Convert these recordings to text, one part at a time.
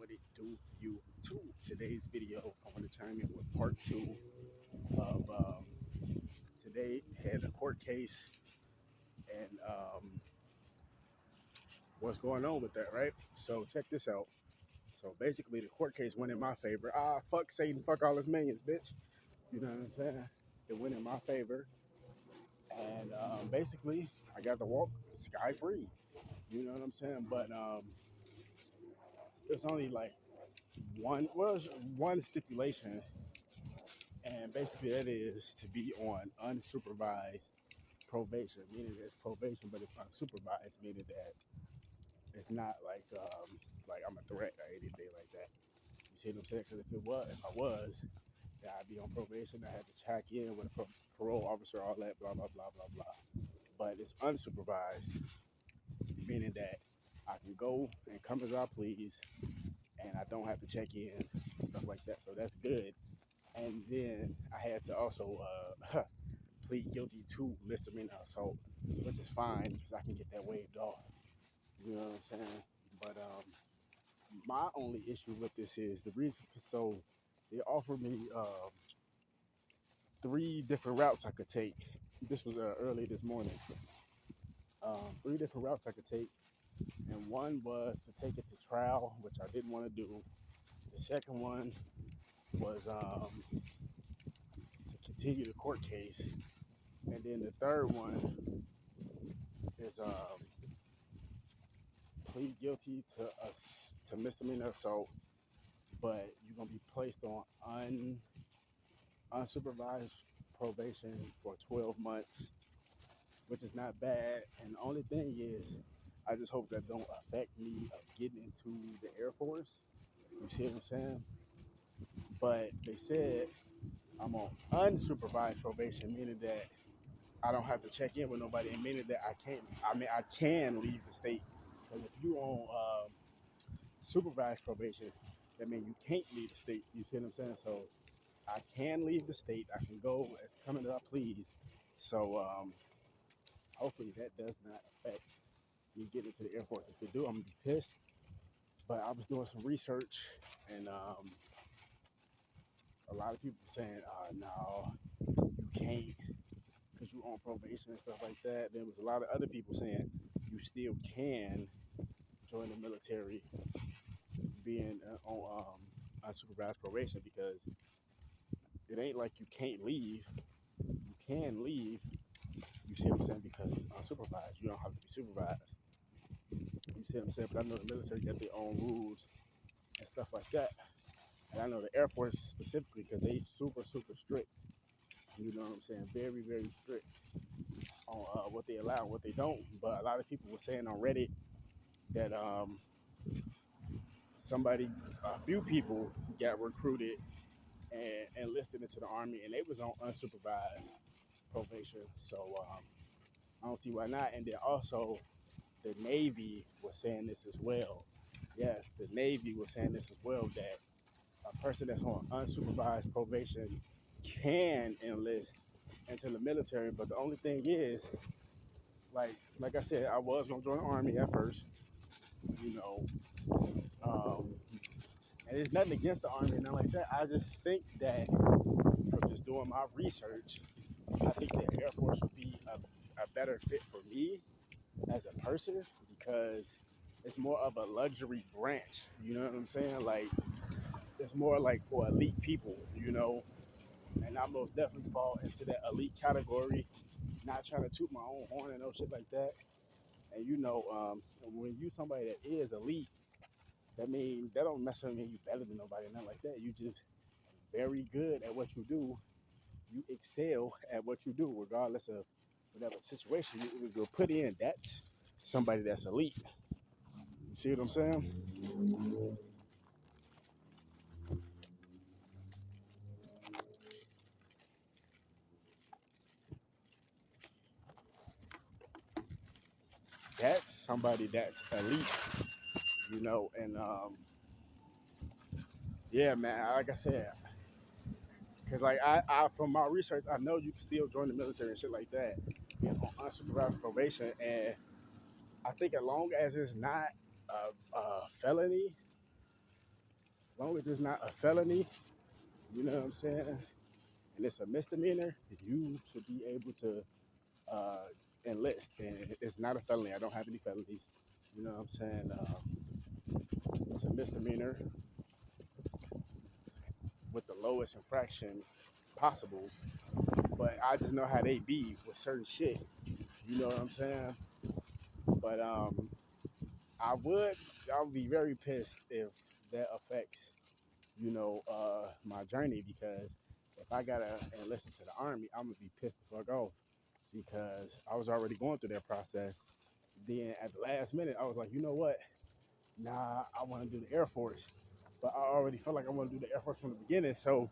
What it do, YouTube? Today's video, I want to chime in with part two of today. Had a court case and what's going on with that, right? So check this out. So basically, the court case went in my favor. Fuck Satan, fuck all his minions, bitch. You know what I'm saying? It went in my favor, and basically, I got to walk sky free. You know what I'm saying? But it was only like one stipulation, and basically that is to be on unsupervised probation, meaning it's probation, but it's unsupervised, meaning that it's not like I'm a threat or anything like that. You see what I'm saying? Because if I was, then I'd be on probation. I had to check in with a parole officer, all that, blah blah blah blah blah. But it's unsupervised, meaning that I can go and come as I please, and I don't have to check in and stuff like that. So that's good. And then I had to also plead guilty to misdemeanor assault, which is fine because I can get that waived off. You know what I'm saying? But my only issue with this is the reason. So they offered me 3 different routes I could take. This was early this morning. 3 different routes I could take, and one was to take it to trial, which I didn't want to do. The second one was to continue the court case, and then the third one is plead guilty to misdemeanor assault, but you're gonna be placed on unsupervised probation for 12 months, which is not bad. And the only thing is, I just hope that don't affect me of getting into the Air Force. You see what I'm saying? But they said I'm on unsupervised probation, meaning that I don't have to check in with nobody, and meaning that I can leave the state. Because if you on supervised probation, that means you can't leave the state. You see what I'm saying? So I can leave the state. I can go as coming as I please. So hopefully that does not affect me getting into the Air Force. If it do, I'm gonna be pissed. But I was doing some research, and a lot of people saying, "No, you can't, because you on probation and stuff like that." There was a lot of other people saying you still can join the military, being on unsupervised probation, because it ain't like you can't leave. You can leave. You see what I'm saying? Because it's unsupervised. You don't have to be supervised. You see what I'm saying? But I know the military got their own rules and stuff like that. And I know the Air Force specifically, because they super strict. You know what I'm saying? Very, very strict on what they allow and what they don't. But a lot of people were saying on Reddit that a few people got recruited and enlisted into the Army, and they was on unsupervised probation. So I don't see why not. And then also the Navy was saying this as well. Yes, the Navy was saying this as well, that a person that's on unsupervised probation can enlist into the military. But the only thing is, like I said, I was gonna join the Army at first, you know, um, and there's nothing against the Army and nothing like that. I just think that from just doing my research, I think the Air Force would be a better fit for me as a person, because it's more of a luxury branch. You know what I'm saying? Like, it's more like for elite people, you know. And I most definitely fall into that elite category. Not trying to toot my own horn and no shit like that. And you know, when you somebody that is elite, that don't necessarily mean you better than nobody, nothing like that. You just very good at what you do. You excel at what you do, regardless of whatever situation you're put in. That's somebody that's elite. You see what I'm saying? That's somebody that's elite, you know. And yeah, man, like I said, because like I from my research, I know you can still join the military and shit like that, on unsupervised probation. And I think as long as it's not a felony, long as it's not a felony, you know what I'm saying, and it's a misdemeanor, you should be able to uh, enlist. And it's not a felony. I don't have any felonies. You know what I'm saying? It's a misdemeanor with the lowest infraction possible. But I just know how they be with certain shit. You know what I'm saying? But I would be very pissed if that affects, my journey, because if I gotta enlist into the army, I'm gonna be pissed the fuck off because I was already going through that process. Then at the last minute, I was like, you know what? Nah, I want to do the Air Force, but I already felt like I want to do the Air Force from the beginning. So,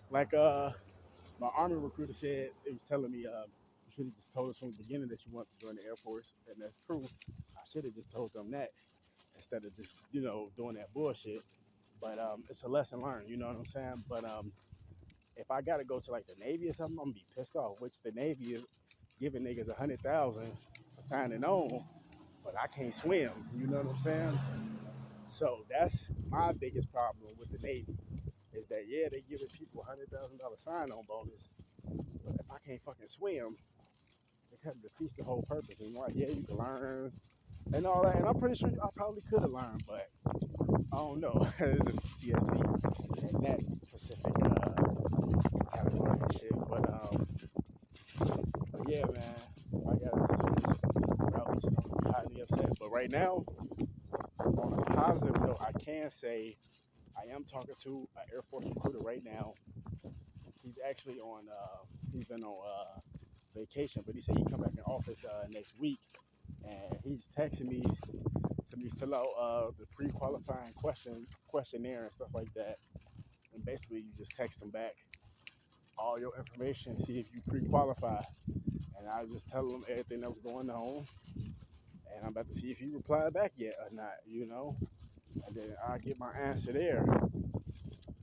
like, my Army recruiter said, it was telling me, you should have just told us from the beginning that you want to join the Air Force, and that's true. I should have just told them that instead of just, doing that bullshit. But it's a lesson learned, you know what I'm saying? But if I gotta go to like the Navy or something, I'm gonna be pissed off. Which the Navy is giving niggas 100,000 for signing on, but I can't swim. You know what I'm saying? So that's my biggest problem with the Navy is that they giving people $100,000 sign-on bonus, but if I can't fucking swim, it kind of defeats the whole purpose. And like, you can learn and all that, and I'm pretty sure I probably could have learned, but I don't know. It's just PTSD and that specific category and shit. But yeah, man, if I gotta switch routes, I'm gonna be highly upset. But right now, on a positive note, I can say I am talking to an Air Force recruiter right now. He's actually on. He's been on vacation, but he said he come back in office next week, and he's texting me to fill out the pre-qualifying questionnaire and stuff like that. And basically, you just text him back all your information, see if you pre-qualify. And I just tell him everything that was going on, and I'm about to see if he replied back yet or not. And then I get my answer there.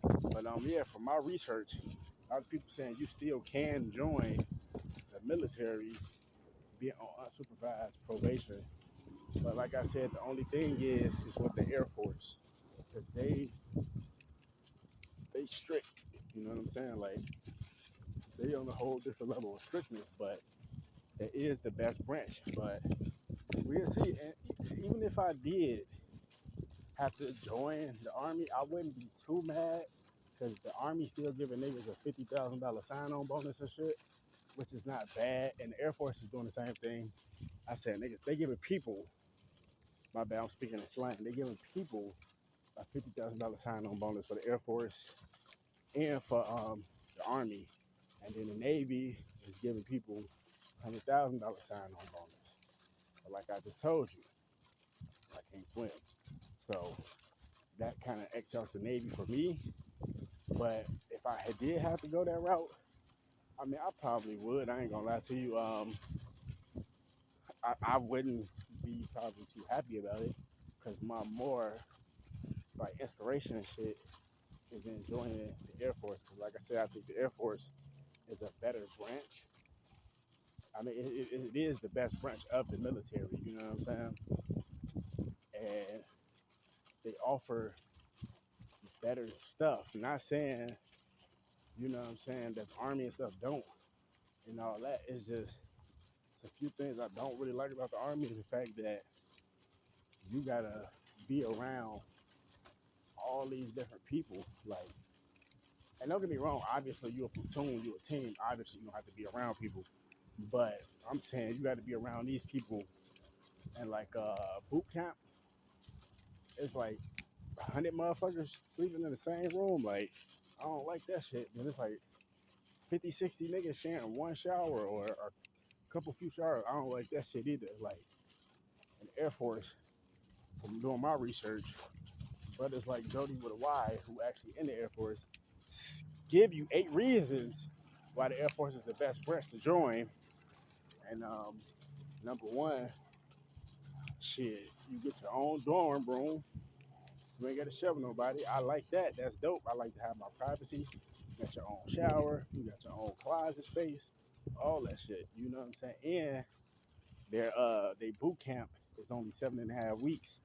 But from my research, a lot of people saying you still can join the military, being on unsupervised probation. But like I said, the only thing is with the Air Force, because they strict. You know what I'm saying? Like they on a whole different level of strictness, but it is the best branch. But we'll see. And even if I did have to join the Army, I wouldn't be too mad because the Army still giving niggas a $50,000 sign-on bonus and shit, which is not bad. And the Air Force is doing the same thing. I tell niggas, they giving people, my bad, I'm speaking in slang, they giving people a $50,000 sign-on bonus for the Air Force and for the Army. And then the Navy is giving people $100,000 sign-on bonus. But like I just told you, I can't swim. So that kind of X out the Navy for me. But if I did have to go that route, I mean, I probably would. I ain't gonna lie to you. I wouldn't be probably too happy about it because my more like inspiration and shit is in joining the Air Force. Because like I said, I think the Air Force is a better branch. I mean, it is the best branch of the military. You know what I'm saying? And they offer better stuff. Not saying, you know what I'm saying, that the Army and stuff don't and all that. It's just a few things I don't really like about the Army is the fact that you gotta be around all these different people. Like, and don't get me wrong, obviously you're a platoon, you're a team, obviously you don't have to be around people. But I'm saying you gotta be around these people and like boot camp, it's like 100 motherfuckers sleeping in the same room. Like, I don't like that shit. Then it's like 50, 60 niggas sharing one shower or a couple few showers. I don't like that shit either. Like, in the Air Force, from doing my research, brothers like Jody with a Y, who actually in the Air Force, give you 8 reasons why the Air Force is the best branch to join. And number one, shit, you get your own dorm room. You ain't got to shovel nobody. I like that. That's dope. I like to have my privacy. You got your own shower. You got your own closet space. All that shit. You know what I'm saying? And they boot camp is only 7.5 weeks.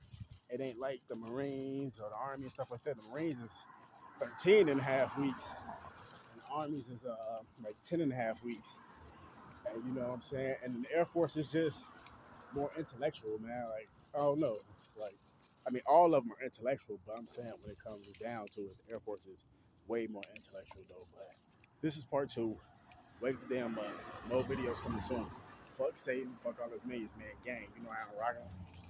It ain't like the Marines or the Army and stuff like that. The Marines is 13 and a half weeks. And the Armies is like 10 and a half weeks. And you know what I'm saying? And the Air Force is just more intellectual, man. Like, I don't know. It's like, I mean, all of them are intellectual, but I'm saying when it comes down to it, the Air Force is way more intellectual, though. But this is part 2. Wake the damn up. More videos coming soon. Fuck Satan. Fuck all those millions, man. Gang. You know how I'm rocking.